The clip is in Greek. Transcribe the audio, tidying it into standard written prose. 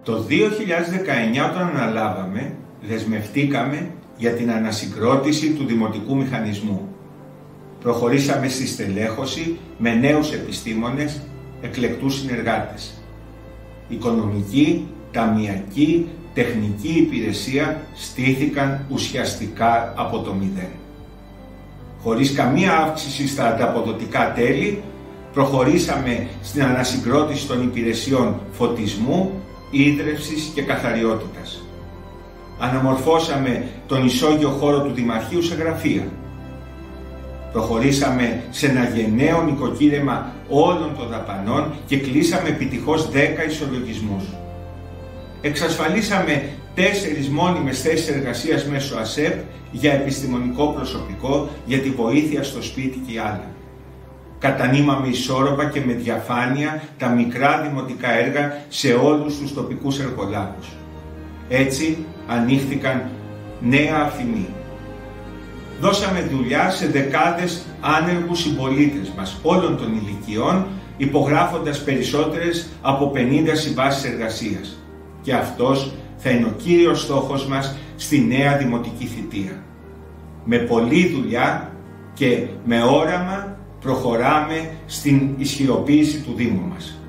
Το 2019 όταν αναλάβαμε, δεσμευτήκαμε για την ανασυγκρότηση του δημοτικού μηχανισμού. Προχωρήσαμε στη στελέχωση με νέους επιστήμονες, εκλεκτούς συνεργάτες. Οικονομική, ταμειακή, τεχνική υπηρεσία στήθηκαν ουσιαστικά από το μηδέν. Χωρίς καμία αύξηση στα ανταποδοτικά τέλη, προχωρήσαμε στην ανασυγκρότηση των υπηρεσιών φωτισμού, ίδρευσης και καθαριότητας. Αναμορφώσαμε τον ισόγειο χώρο του Δημαρχείου σε γραφεία. Προχωρήσαμε σε ένα γενναίο νοικοκύρεμα όλων των δαπανών και κλείσαμε επιτυχώς 10 ισολογισμούς. Εξασφαλίσαμε 4 μόνιμες θέσεις εργασίας μέσω ΑΣΕΠ για επιστημονικό προσωπικό, για τη βοήθεια στο σπίτι και άλλα. Κατανείμαμε ισόρροπα και με διαφάνεια τα μικρά δημοτικά έργα σε όλους τους τοπικούς εργολάβους. Έτσι ανοίχθηκαν νέα αφημί. Δώσαμε δουλειά σε δεκάδες άνεργους συμπολίτες μας όλων των ηλικιών, υπογράφοντας περισσότερες από 50 συμβάσεις εργασίας. Και αυτός θα είναι ο κύριος στόχος μας στη νέα δημοτική θητεία. Με πολλή δουλειά και με όραμα προχωράμε στην ισχυροποίηση του Δήμου μας.